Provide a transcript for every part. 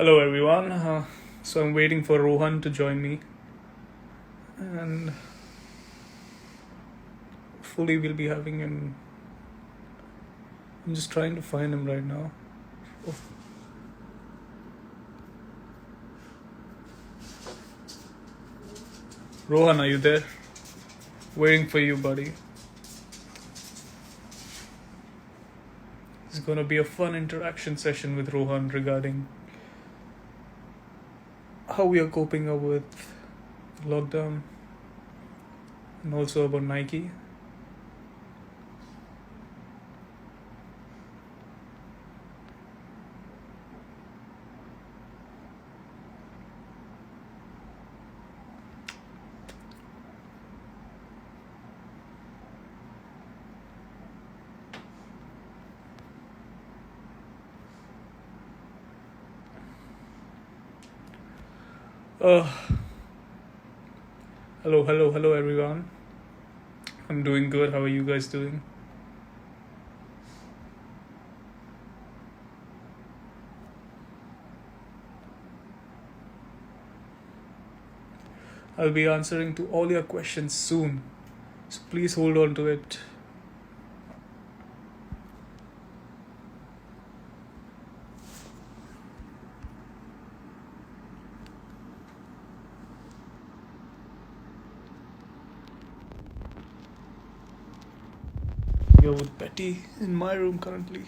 Hello everyone. So I'm waiting for Rohan to join me, and hopefully we'll be having him. I'm just trying to find him right now. Oh, Rohan, are you there? Waiting for you, buddy. It's gonna be a fun interaction session with Rohan regarding how we are coping up with lockdown and also about Nike. Uh, hello everyone. I'm doing good. How are you guys doing? I'll be answering to all your questions soon, so please hold on to it. You're with Betty in my room currently.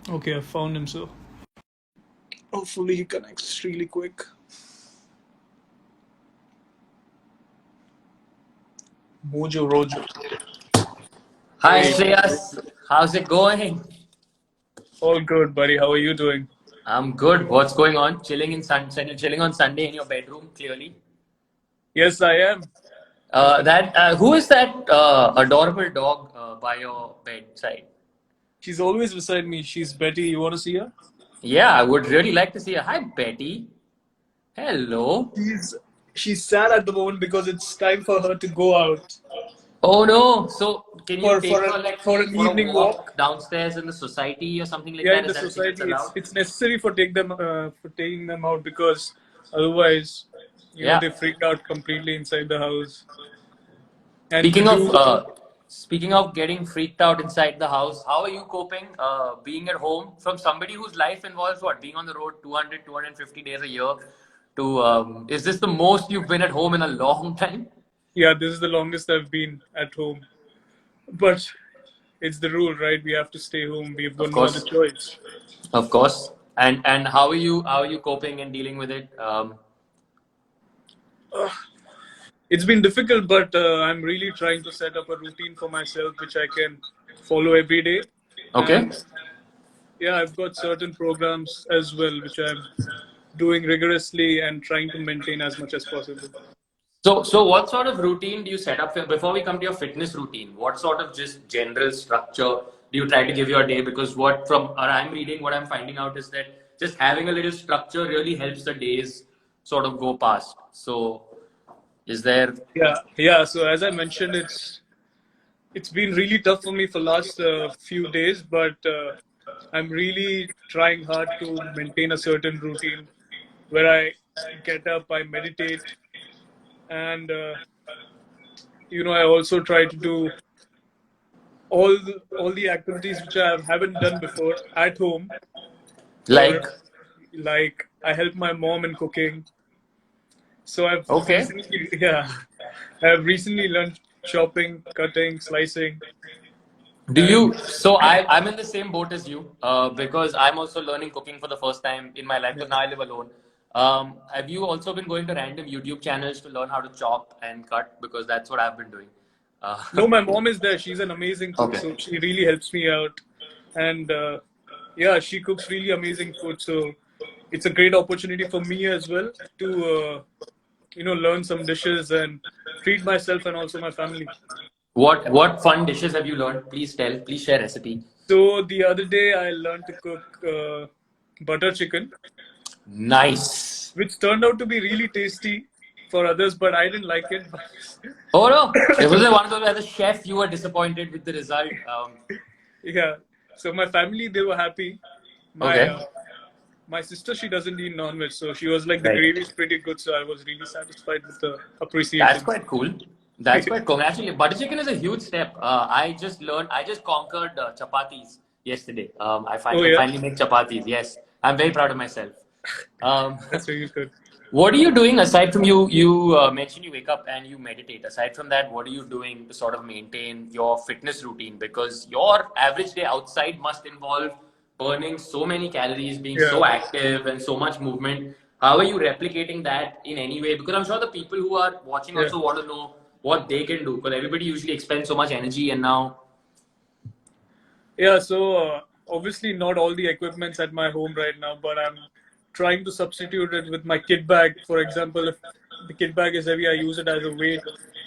Okay, I found him, so hopefully he connects really quick. Mojo Rojo. Hi Hey, Shreyas, how's it going? all good, buddy. How are you doing? I'm good. What's going on? Chilling on Sunday in your bedroom, clearly. Yes, I am. Who is that adorable dog by your bedside? She's always beside me. She's Betty. You want to see her? Yeah, I would really like to see her. Hi, Betty. Hello. She's she's sad at the moment because it's time for her to go out Oh no. So can you for take for her an like for an for a evening walk walk. downstairs in the society or something like Yeah, that? in Is the that a thing that's society, allowed? it's necessary for taking them out because otherwise, Yeah. they freak out completely inside the house. And to Speaking of do uh, speaking of getting freaked out inside the house, how are you coping being at home from somebody whose life involves what? Being on the road 200, 250 days a year to is this the most you've been at home in a long time? Yeah, this is the longest I've been at home. But it's the rule, right? We have to stay home. We've got Of no other course. choice. Of course. And how are you coping and dealing with it? It's been difficult, but I'm really trying to set up a routine for myself, which I can follow every day. Okay. And yeah, I've got certain programs as well, which I'm doing rigorously and trying to maintain as much as possible. So what sort of routine do you set up before we come to your fitness routine? What sort of just general structure do you try to give your day? Because what I'm reading, what I'm finding out is that just having a little structure really helps the days sort of go past. So is there? Yeah. So as I mentioned, it's been really tough for me for last few days, but I'm really trying hard to maintain a certain routine where I get up, I meditate, and I also try to do all the activities which I haven't done before at home. For Like, like, I help my mom in cooking. So I've okay. recently, yeah, I've recently learned chopping, cutting, slicing, Do and you? So I'm in the same boat as you because I'm also learning cooking for the first time in my life because now I live alone. Have you also been going to random YouTube channels to learn how to chop and cut? Because that's what I've been doing. Uh, no, my mom is there. She's an amazing cook, okay. so she really helps me out. And yeah, she cooks really amazing food. So it's a great opportunity for me as well to learn some dishes and treat myself and also my family. What fun dishes have you learned? Please tell. Please share recipe. So the other day I learned to cook butter chicken, Nice. which turned out to be really tasty. for others, but I didn't like it. Oh no, it was one of those as a chef you were disappointed with the result. Yeah. So my family, they were happy. My Okay, my sister, she doesn't eat non-veg, so she was like, the right. gravy is pretty good. So I was really satisfied with the That's appreciation. quite cool. That's quite cool. Actually, butter chicken is a huge step. I just conquered chapatis yesterday. Oh Can yeah, finally make chapatis. Yes, I'm very proud of myself. Um, that's really good. what are you doing aside from you? You mentioned you wake up and you meditate. Aside from that, what are you doing to sort of maintain your fitness routine? Because your average day outside must involve burning so many calories, being Yeah, so active, and so much movement. How are you replicating that in any way? Because I'm sure the people who are watching yeah. also want to know what they can do. Because everybody usually expends so much energy, and now, Yeah, so obviously not all the equipment's at my home right now, but I'm trying to substitute it with my kit bag. For example, if the kit bag is heavy, I use it as a weight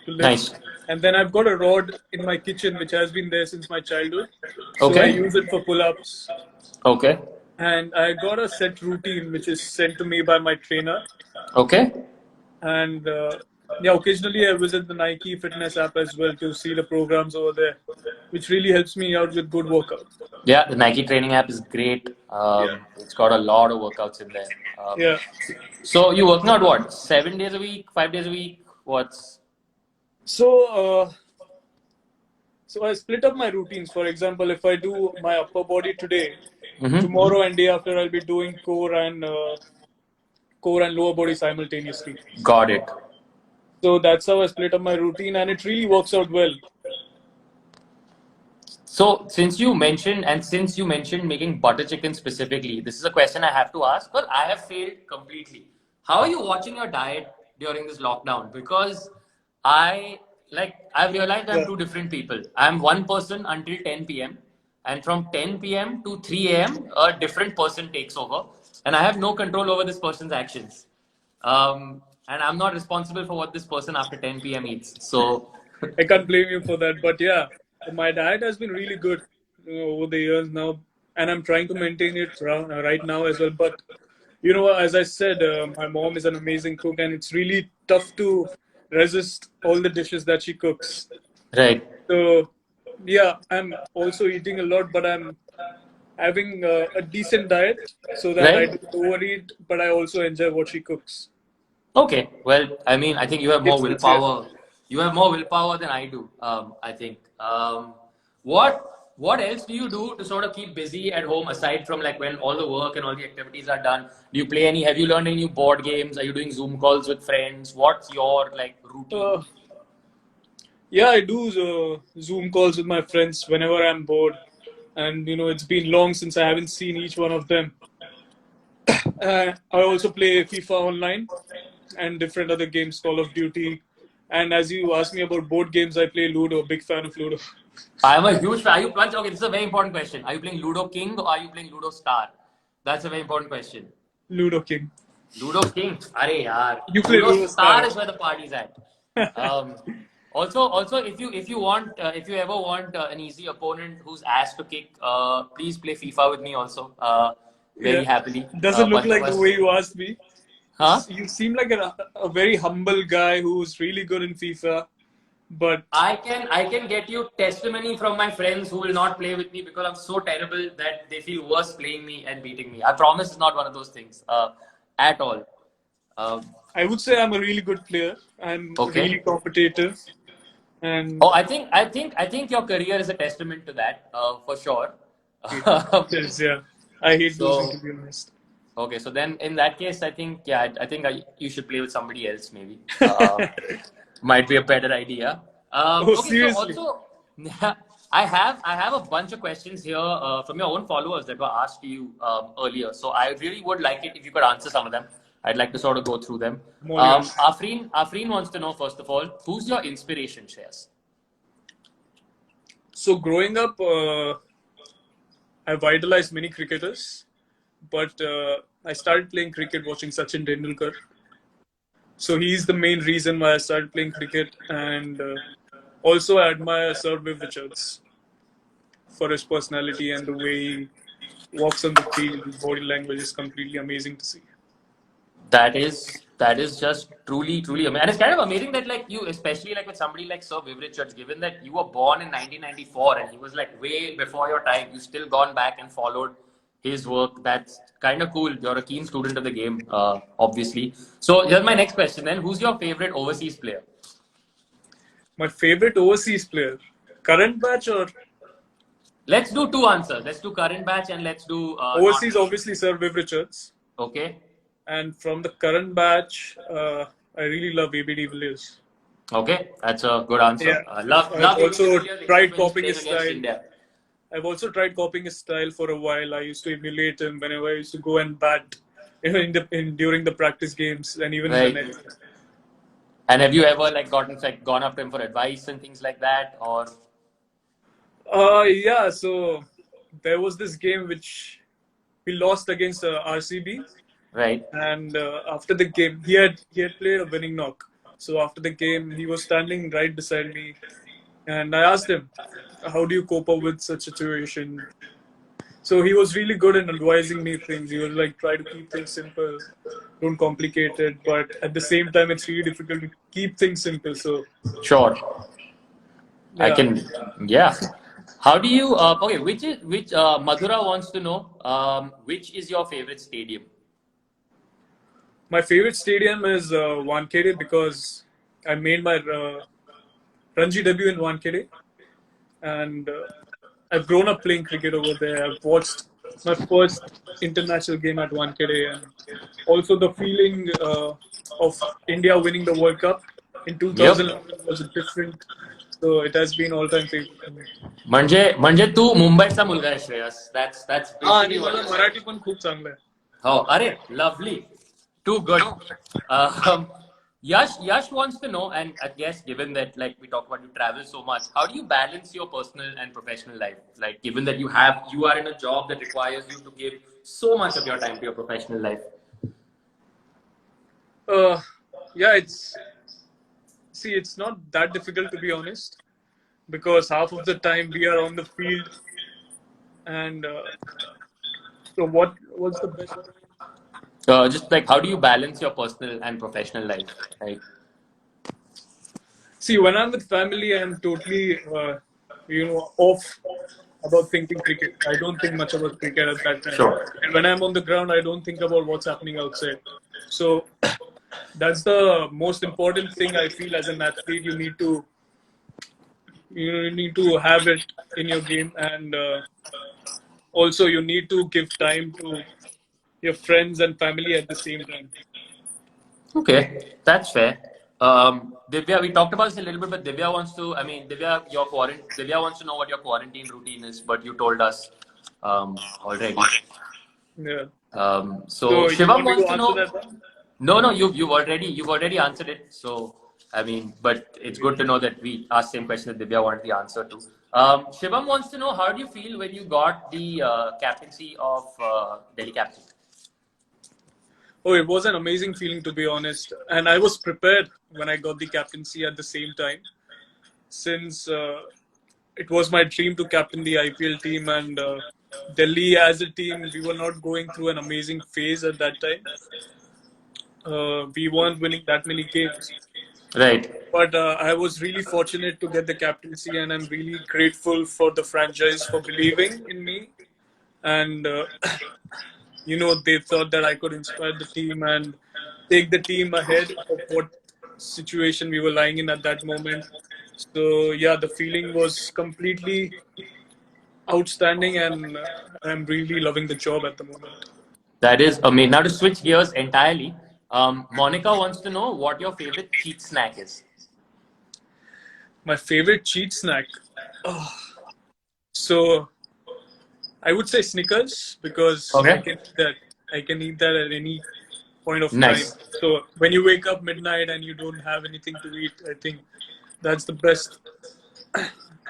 to lift. nice. And then I've got a rod in my kitchen which has been there since my childhood. So I Okay. use it for pull-ups. Okay. And I got a set routine which is sent to me by my trainer. Okay. And yeah, occasionally I visit the Nike fitness app as well to see the programs over there, which really helps me out with good workout. Yeah, the Nike training app is great. Yeah. It's got a lot of workouts in there. Yeah. So you working out what? 7 days a week, 5 days a week? What's So, so I split up my routines. For example, if I do my upper body today, tomorrow and day after I'll be doing core and lower body simultaneously. got it? So that's how I split up my routine, and it really works out well. So since you mentioned making butter chicken specifically, this is a question I have to ask. Well, I have failed completely. How are you watching your diet during this lockdown? Because I I've realized I'm Yeah. two different people. I'm one person until 10 p.m. and from 10 p.m. to 3 a.m. a different person takes over, and I have no control over this person's actions. And I'm not responsible for what this person after 10 p.m. eats. So, I can't blame you for that. But yeah, my diet has been really good over the years now, and I'm trying to maintain it right now as well. But as I said, my mom is an amazing cook, and it's really tough to resist all the dishes that she cooks. right, So yeah, I'm also eating a lot, but I'm having a decent diet so that I right. don't overeat, but I also enjoy what she cooks. Okay, well, I mean, I think you have more It's yeah. willpower. You have more willpower than I do. I think. What else do you do to sort of keep busy at home aside from like when all the work and all the activities are done? Do you play any? Have you learned any new board games? Are you doing Zoom calls with friends? What's your like routine? Uh, yeah, I do Zoom calls with my friends whenever I'm bored, and it's been long since I haven't seen each one of them. I also play FIFA online and different other games, Call of Duty. And as you asked me about board games, I play Ludo. Big fan of Ludo. I'm a huge fan. Are you plunged? Okay, this is a very important question. Are you playing Ludo King or are you playing Ludo Star? That's a very important question. Ludo King. Ludo King. Arey yaar. You play Ludo Ludo Star Star. is where the party's at. Um, also, if you ever want an easy opponent who's asked to kick, please play FIFA with me also. Very Yeah. happily. Doesn't look Bunch of like the us. way you asked me. Huh? You seem like a very humble guy who's really good in FIFA. But I can get you testimony from my friends who will not play with me because I'm so terrible that they feel worse playing me and beating me. I promise it's not one of those things at all. Um, I would say I'm a really good player. I'm really okay. competitive. And Oh, I think your career is a testament to that for sure. yes, yeah. I hate losing, to So be honest. okay, so then in that case, I think yeah, you should play with somebody else maybe. Might be a better idea. Oh, Okay, so seriously? also I have a bunch of questions here from your own followers that were asked to you earlier. So I really would like it if you could answer some of them. I'd like to sort of go through them. I'm all yours. Afreen wants to know first of all, who's your inspiration, Shreyas? So growing up, I've idolized many cricketers, but I started playing cricket watching Sachin Tendulkar. So he's the main reason why I started playing cricket, and also I admire Sir Viv Richards for his personality and the way he walks on the field. His body language is completely amazing to see. That is just truly, truly amazing. And it's kind of amazing that like you, especially like with somebody like Sir Viv Richards, given that you were born in 1994 and he was like way before your time, you still gone back and followed his work. That's kind of cool. You're a keen student of the game, obviously. So here's my next question then. Who's your favorite overseas player? My favorite overseas player, current batch or Let's do two answers. Let's do current batch and let's do overseas? not. Obviously, Sir Viv Richards. Okay. And from the current batch, I really love AB de Villiers. Okay, that's a good answer. Yeah. Love I've also Villiers, tried when he's copying playing his against style. India. I've also tried copying his style for a while. I used to emulate him whenever I used to go and bat, during the practice games and even in the Right. net. And have you ever like gone up to him for advice and things like that, or Yeah. So there was this game which we lost against RCB, right? and after the game, he had played a winning knock. So after the game, he was standing right beside me, and I asked him, "How do you cope up with such a situation?" So he was really good in advising me things. He was like, try to keep things simple, don't complicate it. But at the same time, it's really difficult to keep things simple. So Sure, I yeah, can. Yeah. How do you? Okay, which Madhura wants to know? Which is your favorite stadium? my favorite stadium is Wankhede because I made my Ranji debut in Wankhede, and I've grown up playing cricket over there. I've watched my first international game at Wankhede, and also the feeling of India winning the World Cup in Yep. 2011 was different. So it has been all-time favorite for me. म्हणजे तू मुंबईचा मुलगा आहे Shreyas. That's हा आणि basically what मला you're saying. Marathi पण खूप चांगलं आहे. Oh, अरे, lovely. Too good. Um, Yash wants to know, and I guess given that like we talk about you travel so much, how do you balance your personal and professional life? Like given that you are in a job that requires you to give so much of your time to your professional life. Yeah, it's not that difficult to be honest, because half of the time we are on the field, and so what's the best? Just like how do you balance your personal and professional life? Like See, when I'm with family, I'm totally, off about thinking cricket. I don't think much about cricket at that time. sure. And when I'm on the ground, I don't think about what's happening outside. So that's the most important thing I feel as an athlete. You need to have it in your game, and also you need to give time to your friends and family at the same time. Okay, that's fair. Divya, we talked about this a little bit, but Divya wants to. I mean, Divya wants to know what your quarantine routine is, but you told us already. Yeah. So So you Shivam want me wants to to answer know. that one? No, you've already answered it. So I mean, but it's good to know that we asked the same question that Divya wanted the answer to. Shivam wants to know how do you feel when you got the captaincy of Delhi Capital? Oh, it was an amazing feeling to be honest, and I was prepared when I got the captaincy at the same time, since it was my dream to captain the IPL team, and Delhi as a team, we were not going through an amazing phase at that time. We weren't winning that many games, Right. but I was really fortunate to get the captaincy, and I'm really grateful for the franchise for believing in me, and they thought that I could inspire the team and take the team ahead of what situation we were lying in at that moment. So yeah, the feeling was completely outstanding, and I'm really loving the job at the moment. That is amazing. Now to switch gears entirely, Monica wants to know what your favorite cheat snack is. My favorite cheat snack. Oh, so I would say Snickers because I Okay. can eat that. I can eat that at any point of time. Nice. So when you wake up midnight and you don't have anything to eat, I think that's the best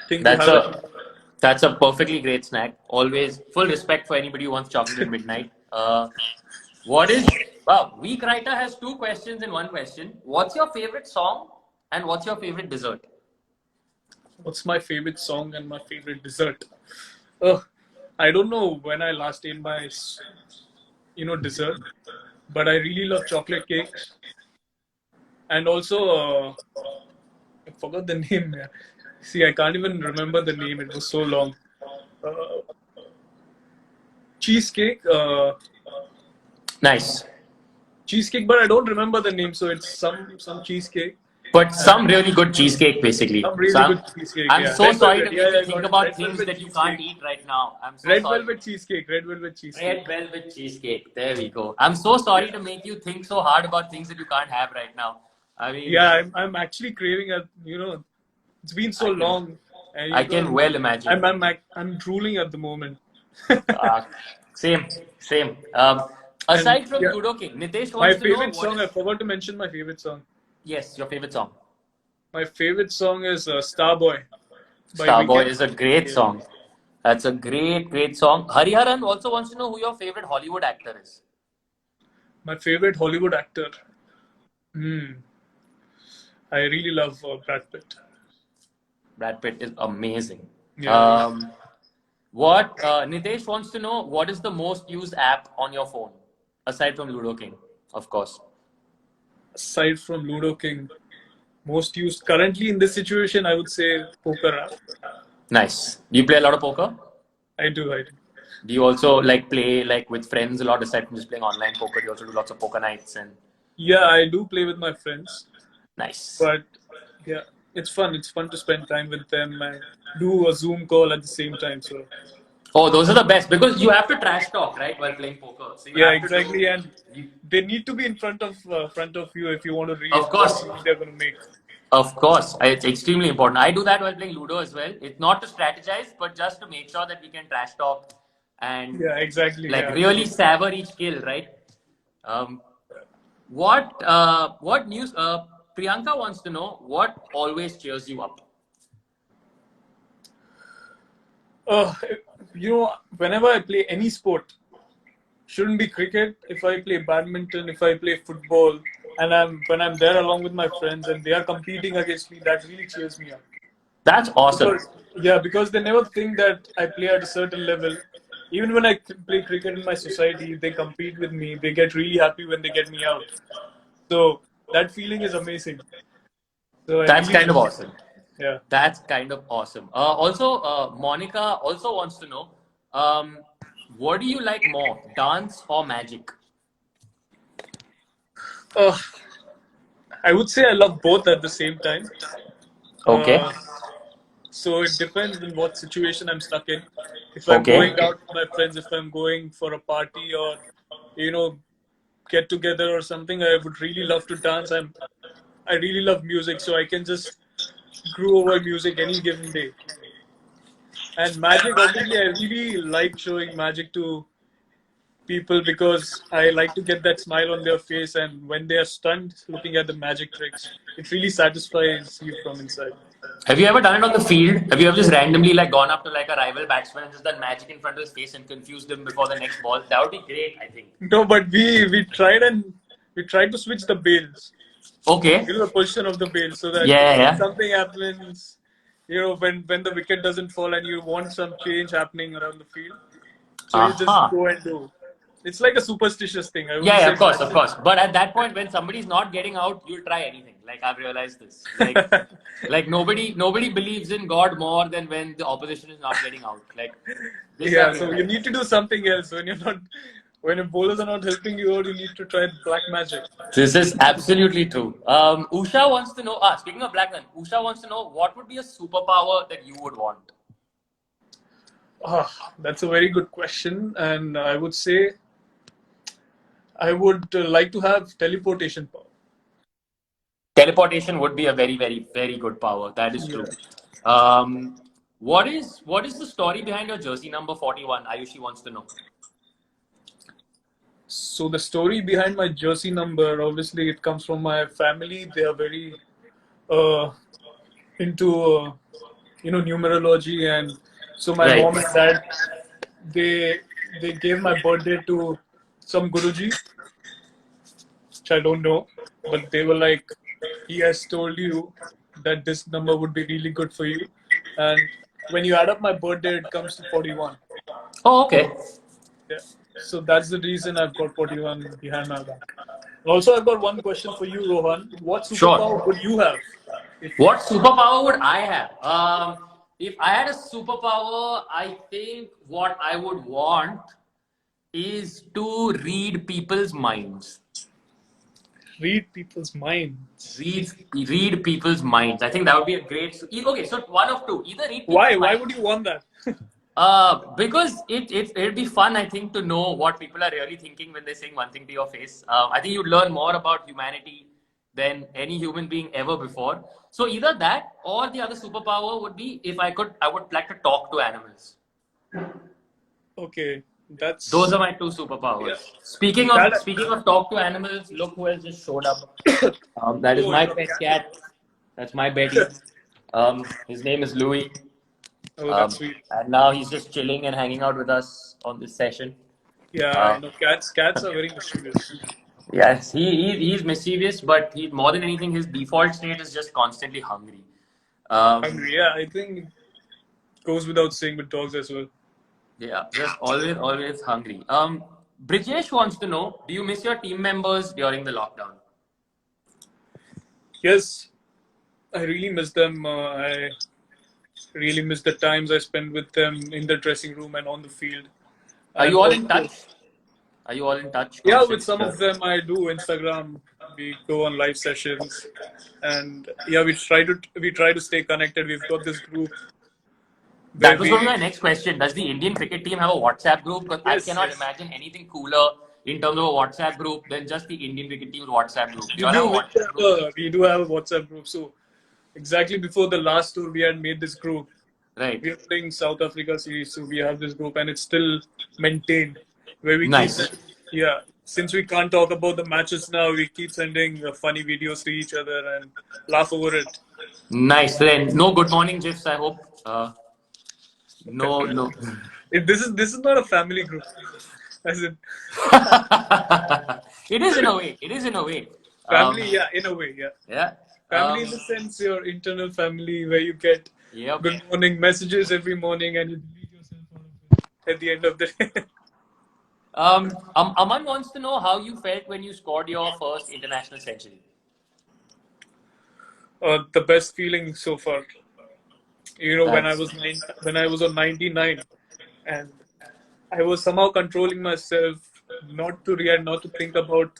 thing to That's have. a perfectly great snack. Always full respect for anybody who wants chocolate at midnight. What is wow? Week writer has two questions in one question. What's your favorite song and what's your favorite dessert? What's my favorite song and my favorite dessert? Oh, I don't know when I last ate my dessert, but I really love chocolate cakes. And also, I forgot the name. Yeah. See, I can't even remember the name. It was so long. Uh, cheesecake. Nice. Cheesecake, but I don't remember the name. So it's some cheesecake. But And some really good cheesecake, basically. some So really good cheesecake. I'm Yeah, so red sorry velvet. to Yeah, make you yeah, I think got it. about Red things velvet that you can't cheesecake. eat right now. I'm so Red sorry. velvet cheesecake. Red velvet cheesecake. Red velvet cheesecake. There we go. I'm so Yeah, sorry to make you think so hard about things that you can't have right now. I mean, yeah. I'm actually craving at it's been so I can long, and I can well imagine. I'm drooling at the moment. Uh, same, same. And Aside from yeah, Ludo King, Nitesh my wants to know favorite what song. I is forgot to mention my favorite song. yes your favorite song. My favorite song is Starboy by Starboy Weekend. is a great Yeah. song. That's a great song. Hariharan also wants to know who your favorite Hollywood actor is. My favorite Hollywood actor. Hmm. I really love Brad Pitt. Brad Pitt is amazing. Yeah, yeah. Um, what Nitesh wants to know what is the most used app on your phone aside from Ludo King, of course. Aside from Ludo King, most used currently in this situation, I would say Poker app. Nice. Do you play a lot of poker? I do, I do. Do you also like play like with friends a lot aside from just playing online poker? Do you also do lots of poker nights and Yeah, I do play with my friends, nice. but yeah, it's fun. It's fun to spend time with them and do a Zoom call at the same time. So Oh, those are the best because you have to trash talk right while playing poker. So you yeah, have to exactly. do. And You, they need to be in front of you if you want to read of what course, move they're going to make. of course, it's extremely important. I do that while playing Ludo as well. It's not to strategize, but just to make sure that we can trash talk and Yeah, exactly. like Yeah, really savor each kill, right? Um, what news? Priyanka wants to know what always cheers you up. uh, whenever I play any sport, shouldn't be cricket. If I play badminton, if I play football, and when I'm there along with my friends and they are competing against me, that really cheers me up. That's awesome. Because yeah, because they never think that I play at a certain level. Even when I play cricket in my society, they compete with me. They get really happy when they get me out. So that feeling is amazing. So I That's really, kind of awesome. yeah. That's kind of awesome. Also, Monica also wants to know, um, what do you like more, dance or magic? Uh, I would say I love both at the same time. Okay. Uh, so it depends on what situation I'm stuck in. If I'm Okay. going out with my friends, if I'm going for a party or you know get together or something, I would really love to dance. I really love music, so I can just groove over music any given day. And magic, obviously, I really like showing magic to people because I like to get that smile on their face, and when they are stunned looking at the magic tricks, it really satisfies you from inside. Have you ever done it on the field? Have you ever just randomly like gone up to like a rival batsman and just done magic in front of his face and confused him before the next ball? That would be great, I think. No, but we tried to switch the bails. Okay. The position of the bail, so that Yeah, yeah, if yeah. something happens, when the wicket doesn't fall and you want some change happening around the field, so you just Aha. go and do. It's like a superstitious thing. I Yeah, wouldn't yeah, say of course, of magic. course. But at that point, when somebody's not getting out, you'll try anything. Like I've realized this. Like nobody believes in God more than when the opposition is not getting out. Like this, Yeah, I've so you realized. need to do something else when your bowlers are not helping you out. You need to try black magic. This is absolutely true. Usha wants to know. Speaking of black men, Usha wants to know what would be a superpower that you would want. That's a very good question, and I would say I would like to have teleportation power. Teleportation would be a very good power. That is Yeah. true. What is the story behind your jersey number 41? Ayushi wants to know. So the story behind my jersey number, obviously, it comes from my family. They are very uh, into numerology, and so my Right. mom and dad they they gave my birthday to some guruji, which I don't know, but they were like, he has told you that this number would be really good for you, and when you add up my birthday, it comes to 41. Oh, okay. Yeah, so that's the reason I've got 41 behind my back. Also, I've got one question for you, Rohan. What superpower Sure. would you have? If What superpower would I have? If I had a superpower, I think what I would want is to read people's minds. read people's minds. Read people's minds. I think that would be a great. Okay, so one of two. Either read people's Why? Why minds. would you want that? Because it'd be fun, I think, to know what people are really thinking when they're saying one thing to your face. I think you'd learn more about humanity than any human being ever before. So either that or the other superpower would be if I could, I would like to talk to animals. Okay, Those that's are my two yeah. superpowers. Speaking of talk to animals, look who has just showed up. That is Oh, my your pet cat. cat. That's my Betty. His name is Louis. Oh, that's sweet. And now he's just chilling and hanging out with us on this session. Yeah, I Uh, know. Cats are very mischievous. yes, he's mischievous, but he more than anything, his default state is just constantly hungry. Um, Hungry. Yeah, I think it goes without saying with dogs as well. yeah, just always hungry. Brijesh wants to know: do you miss your team members during the lockdown? Yes, I really miss them. I really miss the times I spent with them in the dressing room and on the field. Are And you all in also, touch? Are you all in touch yeah, with constantly? some of them, I do Instagram. We go on live sessions, and yeah, we try to stay connected. We've got this group where That was going to we be my next question. Does the Indian cricket team have a WhatsApp group? Because I yes, cannot yes, imagine anything cooler in terms of a WhatsApp group than just the Indian cricket team's WhatsApp group. Do you we all have do a we do WhatsApp have group? we do have a WhatsApp group. So exactly before the last tour, we had made this group. Right. We are playing South Africa series, so we have this group, and it's still maintained where we keep Nice. sending. Yeah, since we can't talk about the matches now, we keep sending funny videos to each other and laugh over it. Nice. Then no good morning gifs, I hope. No, no. This is not a family group, as in It is in a way. It is in a way. family. Yeah, in a way, yeah. Yeah. Family in the sense your internal family where you get Yep. good morning messages every morning and you delete yourself out of it at the end of the day. Aman wants to know how you felt when you scored your first international century. The best feeling so far. When I That's was when I was on 99, and I was somehow controlling myself not to react, not to think about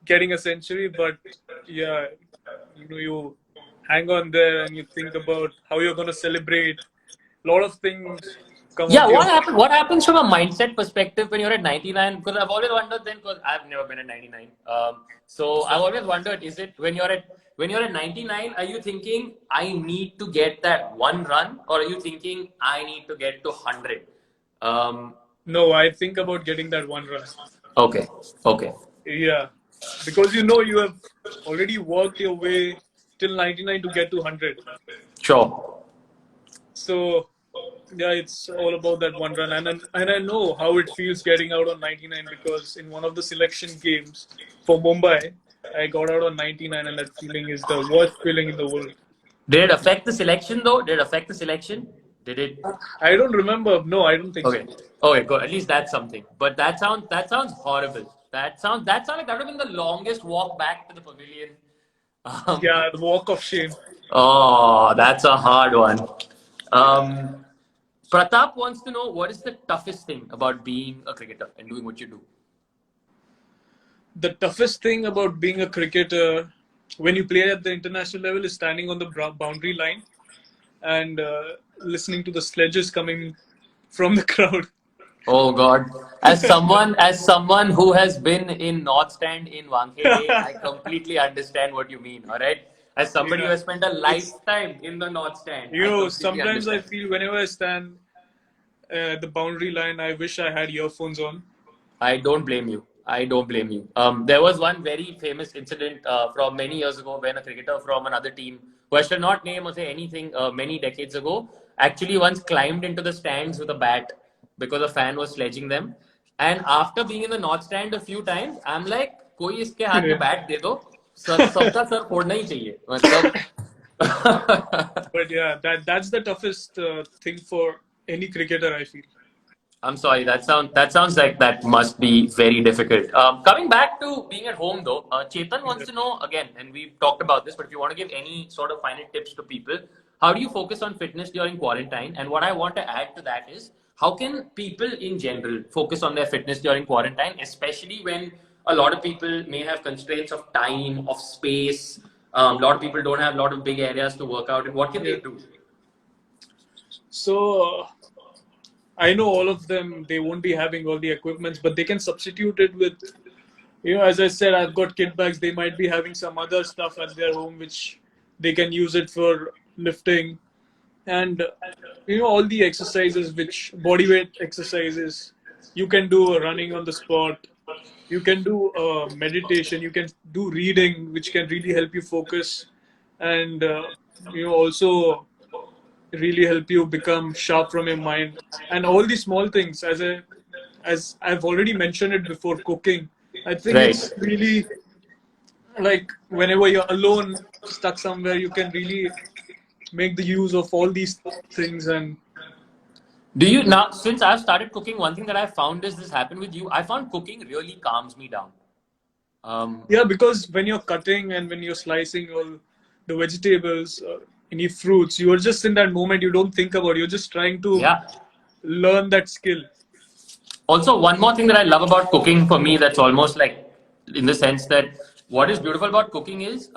getting a century, but yeah, you hang on there and you think about how you're gonna celebrate. A lot of things come yeah. onto your What mind. happened? What happens from a mindset perspective when you're at 99? Because I've always wondered then. Because I've never been at 99. So I've always wondered: is it when you're at 99? Are you thinking I need to get that one run, or are you thinking I need to get to 100? Um, No, I think about getting that one run. okay. Okay. Yeah, because you have already worked your way till 99 to get to 100. Sure. So yeah, it's all about that one run, and I know how it feels getting out on 99 because in one of the selection games for Mumbai, I got out on 99, and that feeling is the worst feeling in the world. Did it affect the selection though? Did it affect the selection? Did it? I don't remember. No, I don't think so. Okay. Okay, good. At least that's something. But that sounds horrible. That sounds like that would have been the longest walk back to the pavilion. Um, Yeah, the walk of shame. oh, that's a hard one. Um, Pratap wants to know what is the toughest thing about being a cricketer and doing what you do. The toughest thing about being a cricketer when you play at the international level is standing on the boundary line and listening to the sledges coming from the crowd. Oh God! As someone who has been in North Stand in Wankhede, I completely understand what you mean. All right. As somebody who Yeah, has spent a it's lifetime in the North Stand, I completely sometimes I understand. feel whenever I stand at the boundary line, I wish I had earphones on. I don't blame you. I don't blame you. There was one very famous incident from many years ago when a cricketer from another team, who I shall not name or say anything, many decades ago, actually once climbed into the stands with a bat because a fan was sledging them. And after being in the north stand a few times, I'm like, कोई इसके हाथ में Yeah. Bat दे दो sir सबका sir फोड़ना ही चाहिए मतलब But yeah, that's the toughest thing for any cricketer, I feel. I'm sorry. That sounds like that must be very difficult. Coming back to being at home though, Chetan wants Yeah. to know again, and we've talked about this, but if you want to give any sort of final tips to people, how do you focus on fitness during quarantine? And what I want to add to that is, how can people in general focus on their fitness during quarantine, especially when a lot of people may have constraints of time, of space. A lot of people don't have a lot of big areas to work out, and what can Yeah. they do? So I know all of them, they won't be having all the equipments, but they can substitute it with, as I said, I've got kit bags. They might be having some other stuff at their home which they can use it for lifting. And, all the exercises, which body weight exercises, you can do running on the spot. You can do meditation. You can do reading, which can really help you focus. And, also really help you become sharp from your mind, and all these small things, as I've already mentioned it before, cooking. I think Right. it's really like whenever you're alone, stuck somewhere, you can really make the use of all these things. And Do you now, since I've started cooking, one thing that I found is this happened with you. I found cooking really calms me down. Um, yeah, because when you're cutting and when you're slicing all the vegetables, any fruits, you're just in that moment, you don't think about it. You're just trying to yeah. learn that skill. Also, one more thing that I love about cooking for me that's almost like in the sense that what is beautiful about cooking is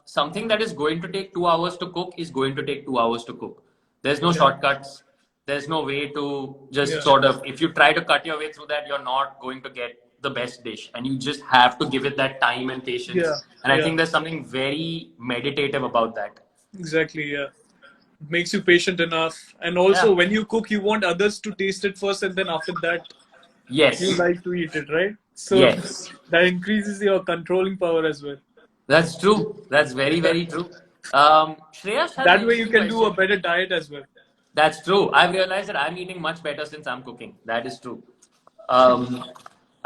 something that is going to take 2 hours to cook is going to take 2 hours to cook. There's no Yeah. shortcuts. There's no way to just Yeah. sort of, if you try to cut your way through that, you're not going to get the best dish. And you just have to give it that time and patience. Yeah. And I Yeah. think there's something very meditative about that. Exactly. Yeah. Makes you patient enough. And Yeah. also, when you cook, you want others to taste it first, and then after that, you Yes. like to eat it, right? So Yes. that increases your controlling power as well. That's true. That's very, very true. Shreyas has an That way, you interesting can do a question. better diet as well. That's true. I've realized that I'm eating much better since I'm cooking. That is true. Um,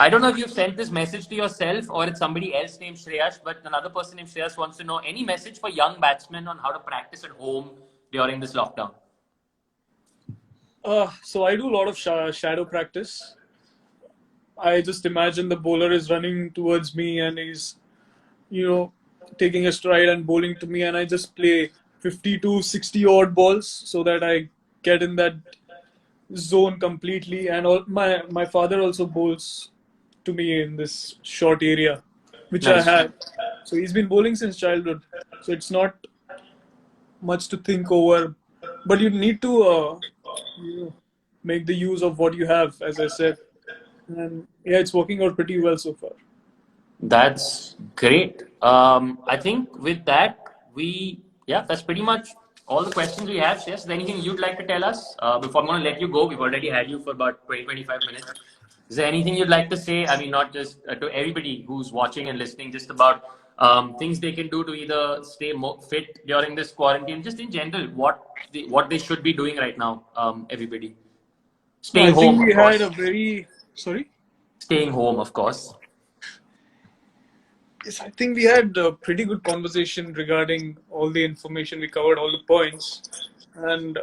I don't know if you've sent this message to yourself or it's somebody else named Shreyas, but another person named Shreyas wants to know any message for young batsmen on how to practice at home during this lockdown. So I do a lot of shadow practice. I just imagine the bowler is running towards me and he's, you know, taking a stride and bowling to me, and I just play 50 to 60 odd balls so that I get in that zone completely. And my father also bowls to me in this short area which I Nice. have. So he's been bowling since childhood, so it's not much to think over, but you need to you know, make the use of what you have, as I said. And yeah, it's working out pretty well so far. That's great. I think with that, yeah, that's pretty much all the questions we have. Yes, is there anything you'd like to tell us before I'm going to let you go? We've already had you for about 20, 25 minutes. Is there anything you'd like to say? I mean, not just to everybody who's watching and listening, just about things they can do to either stay more fit during this quarantine, just in general, what they should be doing right now, everybody. No, Staying I think home, we of had a course. very sorry. Staying home, of course. Yes, I think we had a pretty good conversation regarding all the information. We covered all the points, and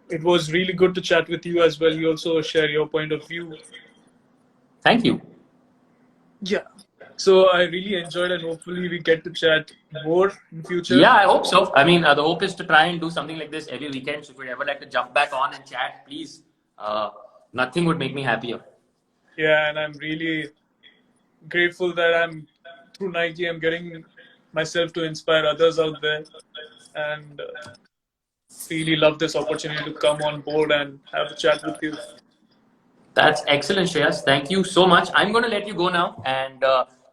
it was really good to chat with you as well. You also share your point of view. Thank you. Yeah. So I really enjoyed, and hopefully we get to chat more in future. Yeah, I hope so. I mean, the hope is to try and do something like this every weekend. So if you'd ever like to jump back on and chat, please. Uh, Nothing would make me happier. Yeah, and I'm really grateful that I'm through Nike. I'm getting myself to inspire others out there, and really love this opportunity to come on board and have a chat with you. That's excellent, Shreyas. Thank you so much. I'm going to let you go now and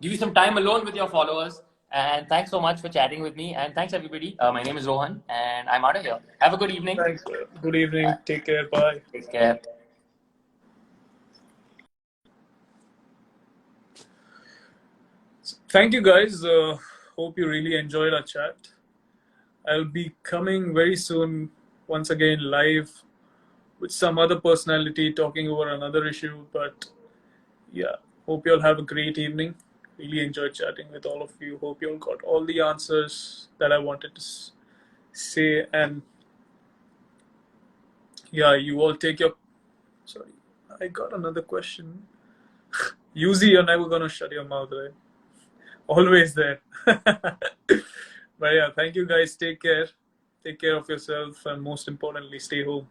give you some time alone with your followers. And thanks so much for chatting with me. And thanks, everybody. My name is Rohan, and I'm out of here. Have a good evening. Thanks. Good evening. Take care. Bye. Take care. Thank you, guys. Hope you really enjoyed our chat. I'll be coming very soon, once again, live with some other personality talking over another issue. But yeah, hope you all have a great evening. Really enjoyed chatting with all of you. Hope you all got all the answers that I wanted to say. And yeah, you all take your. Sorry. I got another question. Uzi, you're never gonna shut your mouth, right? Always there. But yeah, thank you guys. Take care. Take care of yourself, and most importantly, stay home.